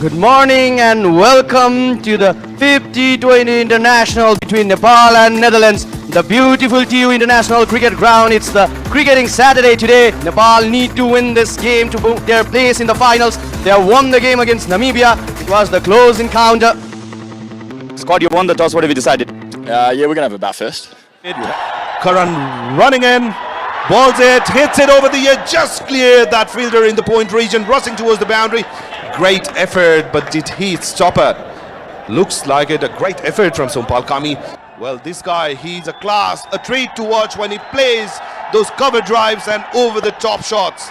Good morning and welcome to the 50-20 International between Nepal and Netherlands. The beautiful TU International Cricket Ground. It's the cricketing Saturday today. Nepal need to win this game to book their place in the finals. They have won the game against Namibia. It was the close encounter. Scott, you won the toss. What have you decided? Yeah, we're going to have a bat first. Karan running in, balls it, hits it over the ear, just cleared that fielder in the point region, rushing towards the boundary. Great effort, but did he stop it? Looks like it, a great effort from Sompal Kami. Well, this guy, he's a class, a treat to watch when he plays those cover drives and over-the-top shots.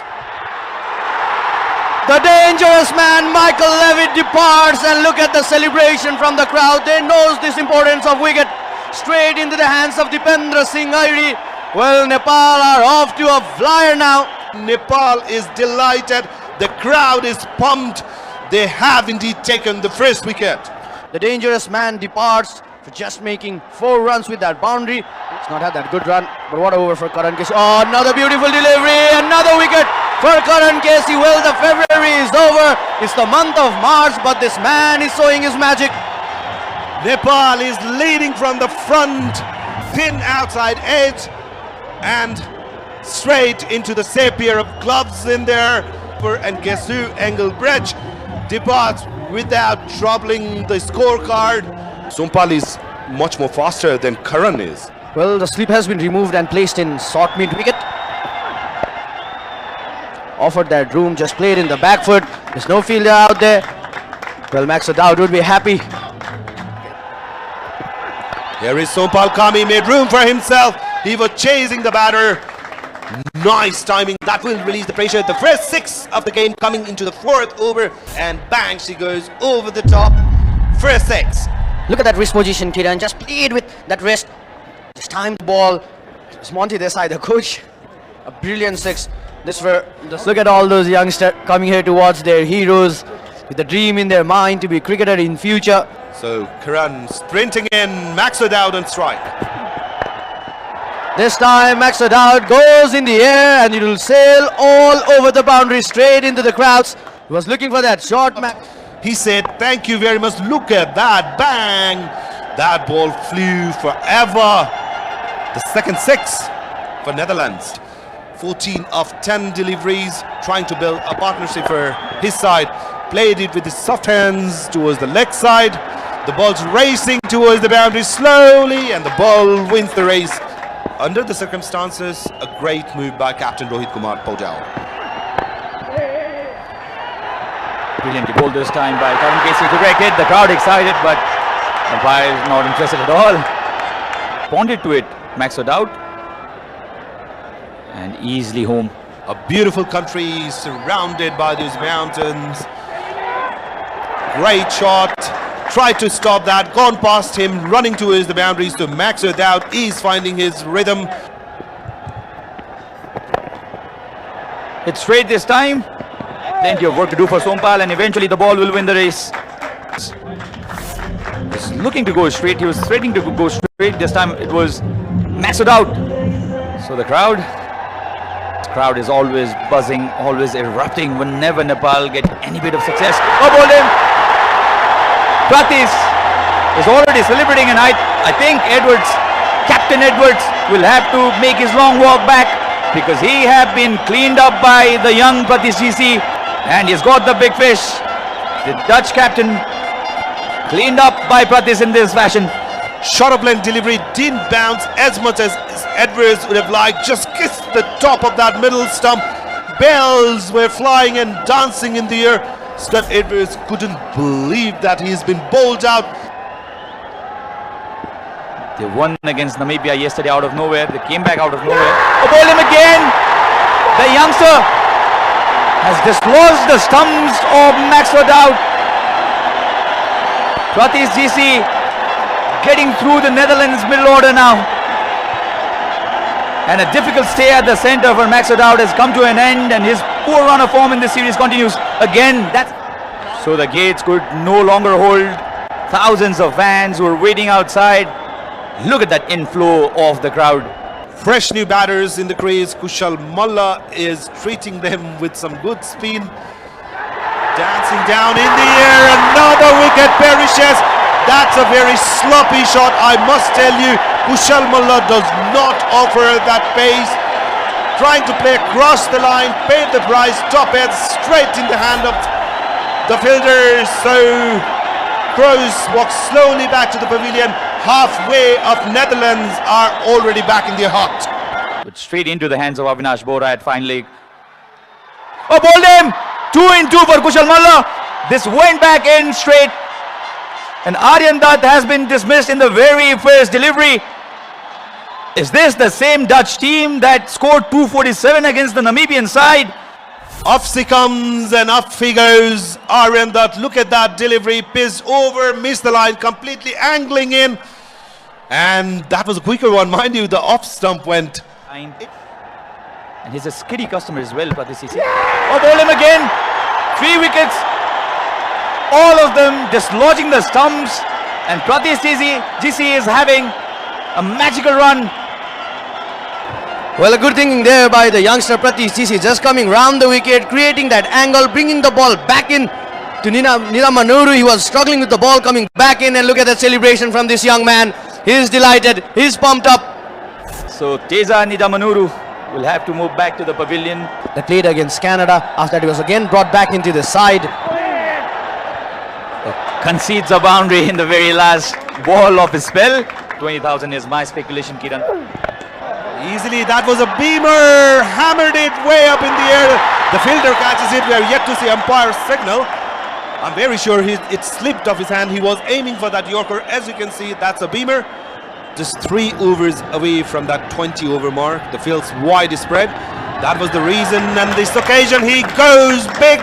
The dangerous man Michael Levitt departs, and look at the celebration from the crowd. They knows this importance of wicket. Straight into the hands of Dipendra Singh Airi. Well, Nepal are off to a flyer now. Nepal is delighted. The crowd is pumped. They have indeed taken the first wicket. The dangerous man departs for just making 4 runs with that boundary. It's not had that good run, but what over for Karan Casey. Oh, another beautiful delivery, another wicket for Karan Casey. Well, the February is over. It's the month of March, but this man is showing his magic. Nepal is leading from the front, pin outside edge, and straight into the same pair of gloves in there. And Gesu Engelbrecht departs without troubling the scorecard. Sompal is much more faster than Karan is. Well, the slip has been removed and placed in short mid wicket. Offered that room, just played in the back foot. There's no fielder out there. Well, Max O'Dowd would be happy. Here is Sompal Kami, made room for himself. He was chasing the batter. Nice timing. That will release the pressure. The first 6 of the game coming into the 4th over, and bang, she goes over the top. First 6. Look at that wrist position, Kiran. Just played with that wrist. Just timed the ball. It's Monty Desai, the coach. A brilliant 6. Just look at all those youngsters coming here to watch their heroes with a dream in their mind to be cricketer in future. So Karan sprinting in, Max O'Dowd on strike. This time Max O'Dowd goes in the air and it will sail all over the boundary straight into the crowds. He was looking for that short. He said, thank you very much. Look at that. Bang. That ball flew forever. The second 6 for Netherlands. 14 of 10 deliveries, trying to build a partnership for his side. Played it with his soft hands towards the leg side. The ball's racing towards the boundary slowly, and the ball wins the race. Under the circumstances, a great move by Captain Rohit Kumar Paujal. Brilliantly bowled this time by Karan Casey. Direct hit, the crowd excited, but umpire is not interested at all. Ponded to it, Max O'Dowd, and easily home. A beautiful country surrounded by these mountains. Great shot. Tried to stop that, gone past him, running towards the boundaries. So Max O'Dowd is finding his rhythm. It's straight this time. Plenty of work to do for Sompal, and eventually the ball will win the race. He's looking to go straight. He was threatening to go straight. This time it was Max O'Dowd. So the crowd is always buzzing, always erupting whenever Nepal get any bit of success. Oh, bowled him. Pratis is already celebrating, and I think Captain Edwards will have to make his long walk back, because he have been cleaned up by the young Pratis GC, and he's got the big fish. The Dutch captain cleaned up by Pratis in this fashion. Short of length delivery didn't bounce as much as Edwards would have liked. Just kissed the top of that middle stump. Bells were flying and dancing in the air. Scott Edwards couldn't believe that he's been bowled out. They won against Namibia yesterday out of nowhere. They came back out of nowhere. Oh, bowled him again! The youngster has dislodged the stumps of Max O'Dowd. Pratis GC getting through the Netherlands middle order now. And a difficult stay at the centre for Max O'Dowd has come to an end, and his poor run of form in this series continues again. So the gates could no longer hold thousands of fans who are waiting outside. Look at that inflow of the crowd. Fresh new batters in the crease. Kushal Malla is treating them with some good spin. Dancing down in the air, another wicket perishes. That's a very sloppy shot, I must tell you. Kushal Mullah does not offer that pace. Trying to play across the line, paid the price, top head straight in the hand of the fielder. So Crows walk slowly back to the pavilion. Halfway of Netherlands are already back in their hut. But straight into the hands of Avinash Bora at fine leg. Oh, bowled him! 2 in 2 for Kushal Mullah. This went back in straight. And Aryan Dutt has been dismissed in the very first delivery. Is this the same Dutch team that scored 247 against the Namibian side? Off she comes and up he goes. Aryan Dutt, look at that delivery. Pissed over, missed the line, completely angling in. And that was a quicker one, mind you. The off stump went. And he's a skiddy customer as well, Pratisisi. Oh, bowled him again. 3 wickets. All of them dislodging the stumps. And Pratisisi GC is having a magical run. Well, a good thinking there by the youngster Pratish Chisi, just coming round the wicket, creating that angle, bringing the ball back in to Nidamanuru. He was struggling with the ball, coming back in, and look at the celebration from this young man. He's delighted, he's pumped up. So Teza Nidamanuru will have to move back to the pavilion. They played against Canada. After that, he was again brought back into the side. Concedes a boundary in the very last ball of his spell. 20,000 is my speculation, Kiran. Easily, that was a beamer, hammered it way up in the air. The fielder catches it. We are yet to see umpire's signal. I'm very sure it slipped off his hand. He was aiming for that Yorker. As you can see, that's a beamer. Just 3 overs away from that 20 over mark. The field's wide spread. That was the reason. And this occasion, he goes big.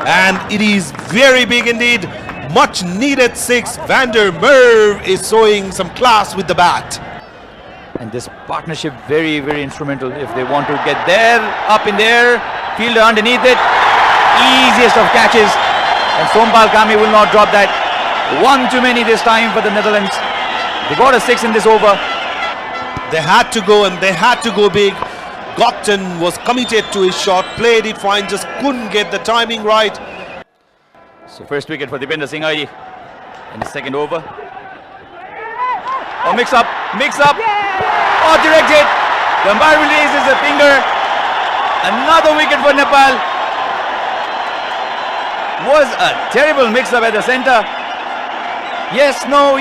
And it is very big indeed. Much needed 6. Vander Merwe is showing some class with the bat. And this partnership very, very instrumental if they want to get there, up in there, fielder underneath it. Easiest of catches. And Sompal Kami will not drop that. 1 too many this time for the Netherlands. They got a 6 in this over. They had to go, and they had to go big. Gopton was committed to his shot, played it fine, just couldn't get the timing right. So first wicket for Dipender Singh Airi in the second over. Oh, mix up. Oh, direct hit. The umpire releases a finger. Another wicket for Nepal. Was a terrible mix-up at the centre. Yes, no.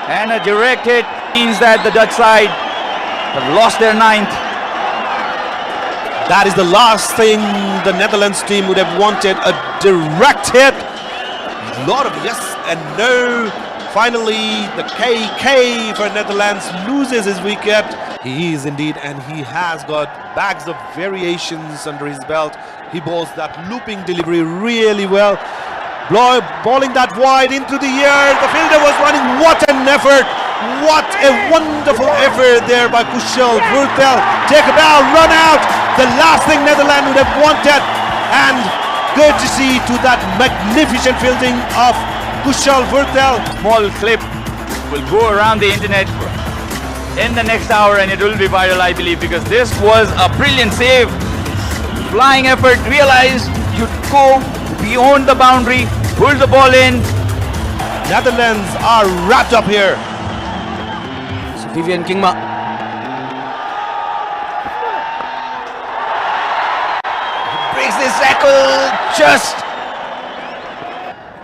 And a direct hit means that the Dutch side have lost their 9th. That is the last thing the Netherlands team would have wanted, a direct hit. A lot of yes and no. Finally, the KK for Netherlands loses his wicket. He is indeed, and he has got bags of variations under his belt. He bowls that looping delivery really well. Bowling that wide into the air. The fielder was running. What an effort. What a wonderful effort there by Kushal Bhurtel. Take a bow, run out. The last thing Netherlands would have wanted. And courtesy to that magnificent fielding of Kushal Bhurtel. Small clip will go around the internet in the next hour and it will be viral, I believe, because this was a brilliant save. Flying effort, realized you go beyond the boundary, pull the ball in. Netherlands are wrapped up here. So Vivian Kingma. Breaks this tackle just.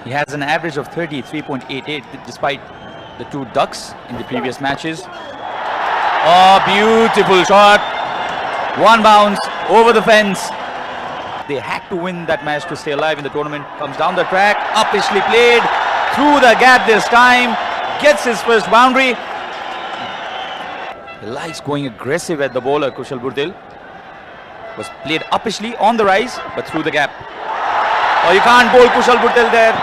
He has an average of 33.88 despite the 2 ducks in the previous matches. Oh, beautiful shot. 1 bounce over the fence. They had to win that match to stay alive in the tournament. Comes down the track, uppishly played, through the gap this time, gets his first boundary. He likes going aggressive at the bowler, Kushal Bhurtel. Was played uppishly on the rise, but through the gap. Oh, you can't bowl Kushal Bhurtel there.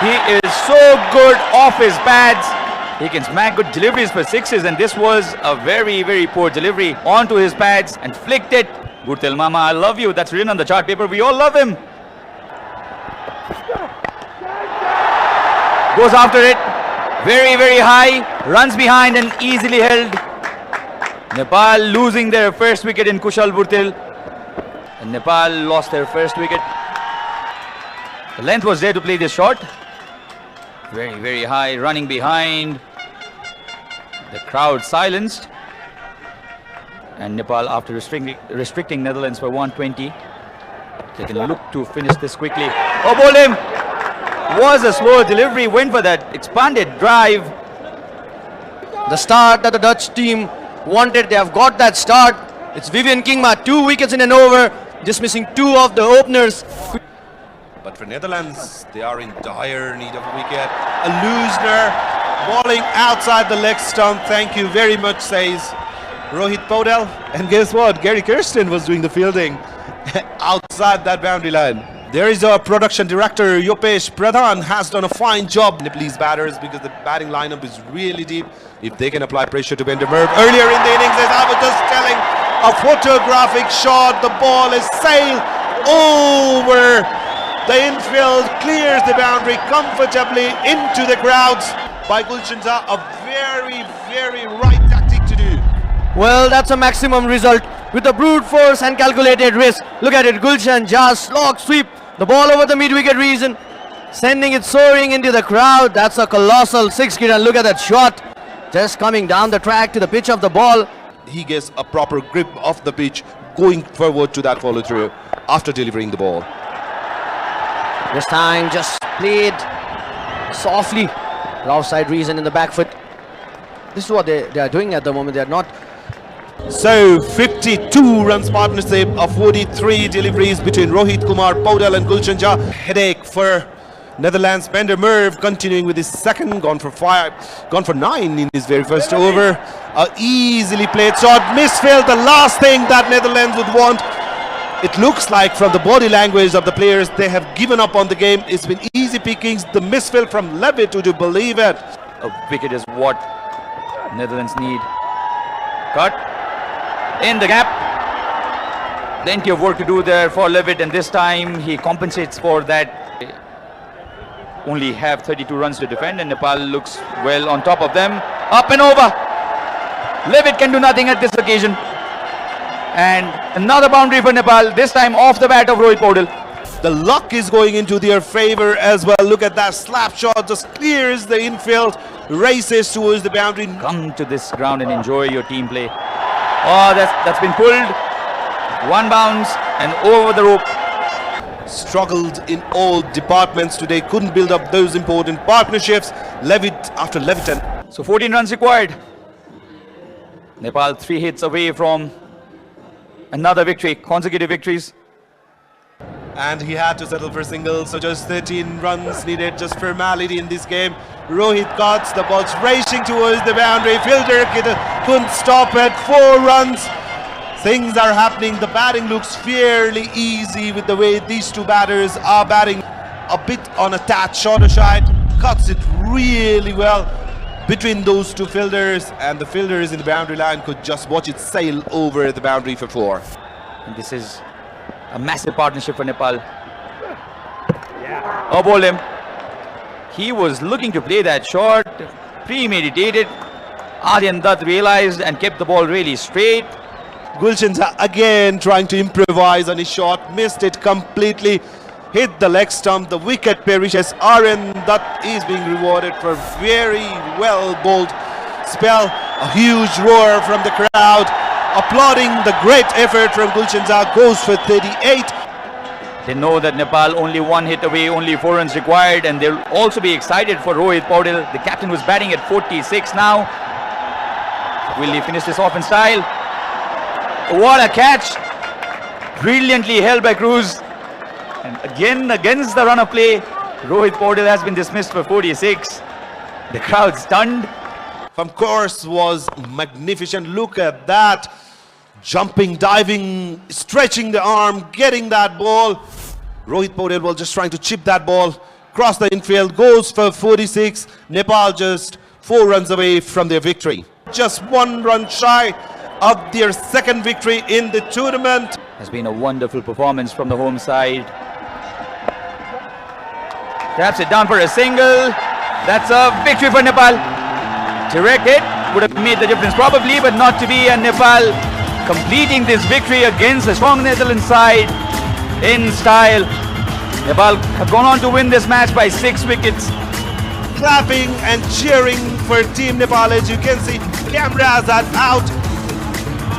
He is so good off his pads. He can smack good deliveries for 6s, and this was a very, very poor delivery onto his pads and flicked it. Bhurtel Mama, I love you. That's written on the chart paper. We all love him. Goes after it. Very, very high. Runs behind and easily held. Nepal losing their first wicket in Kushal Bhurtel. And Nepal lost their first wicket. The length was there to play this shot. Very, very high, running behind. The crowd silenced. And Nepal, after restricting Netherlands for 120, they can look to finish this quickly. Oh, Bolim! Was a slow delivery, went for that expanded drive. The start that the Dutch team wanted, they have got that start. It's Vivian Kingma, 2 wickets in an over, dismissing 2 of the openers. But for Netherlands, they are in dire need of a wicket. A Loosner bowling outside the leg stump. Thank you very much, says Rohit Podal. And guess what? Gary Kirsten was doing the fielding outside that boundary line. There is our production director, Yopesh Pradhan, has done a fine job. Nepalese batters, because the batting lineup is really deep. If they can apply pressure to Bender Merv. Earlier in the innings, as I was just telling, a photographic shot. The ball is sailed over the infield, clears the boundary comfortably into the crowds by Gulshan Jha. A very, very right tactic to do. Well, that's a maximum result with the brute force and calculated risk. Look at it, Gulshan Jha slog sweep the ball over the mid-wicket region, sending it soaring into the crowd. That's a colossal 6 and look at that shot, just coming down the track to the pitch of the ball. He gets a proper grip of the pitch, going forward to that follow through after delivering the ball. This time just played softly, the offside reason in the back foot. This is what they are doing at the moment. They are not. So 52 runs partnership of 43 deliveries between Rohit Kumar Podal and Gulshan Jha. Headache for Netherlands. Bender Merv continuing with his second, gone for 9 in his very first over. A easily played shot, misfield, the last thing that Netherlands would want. It looks like from the body language of the players, they have given up on the game. It's been easy pickings. The misfield from Levitt, would you believe it? A wicket is what Netherlands need. Cut in the gap. Plenty of work to do there for Levitt, and this time he compensates for that. Only have 32 runs to defend, and Nepal looks well on top of them. Up and over. Levitt can do nothing at this occasion. And another boundary for Nepal, this time off the bat of Rohit Podal. The luck is going into their favor as well. Look at that slap shot, just clears the infield, races towards the boundary. Come to this ground and enjoy your team play. Oh, that's been pulled. One bounce and over the rope. Struggled in all departments today, couldn't build up those important partnerships. Levitt after Levitt. So 14 runs required. Nepal 3 hits away from another victory, consecutive victories. And he had to settle for singles, so just 13 runs needed, just formality in this game. Rohit cuts, the ball's racing towards the boundary. Fielder couldn't stop it. 4 runs. Things are happening. The batting looks fairly easy with the way these two batters are batting. A bit on a tad shorter side. Cuts it really well between those two fielders, and the fielders in the boundary line could just watch it sail over the boundary for 4. And this is a massive partnership for Nepal. Oh, Bolim. He was looking to play that shot, premeditated. Aryan Dutt realized and kept the ball really straight. Gulshan Jha again trying to improvise on his shot, missed it completely, hit the leg stump, the wicket perishes. Aryan Dutt is being rewarded for very well bowled spell. A huge roar from the crowd, applauding the great effort from Gulshan Jha. Goes for 38. They know that Nepal only 1 hit away, only 4 runs required, and they'll also be excited for Rohit Podal. The captain was batting at 46 now. Will he finish this off in style? What a catch! Brilliantly held by Cruz. And again, against the run of play, Rohit Podal has been dismissed for 46. The crowd stunned. From course was magnificent. Look at that. Jumping, diving, stretching the arm, getting that ball. Rohit Podal was just trying to chip that ball. Cross the infield, goes for 46. Nepal just 4 runs away from their victory. Just 1 run shy of their second victory in the tournament. Has been a wonderful performance from the home side. Taps it down for a single. That's a victory for Nepal. Direct hit would have made the difference probably, but not to be, and Nepal completing this victory against a strong Netherlands side in style. Nepal have gone on to win this match by 6 wickets. Clapping and cheering for Team Nepal. As you can see, cameras are out,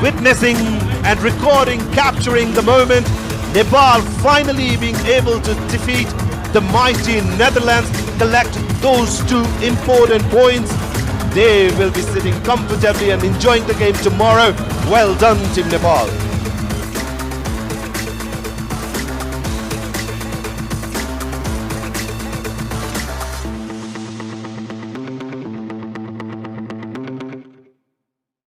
witnessing and recording, capturing the moment. Nepal finally being able to defeat the mighty Netherlands, collect those 2 important points. They will be sitting comfortably and enjoying the game tomorrow. Well done, Team Nepal.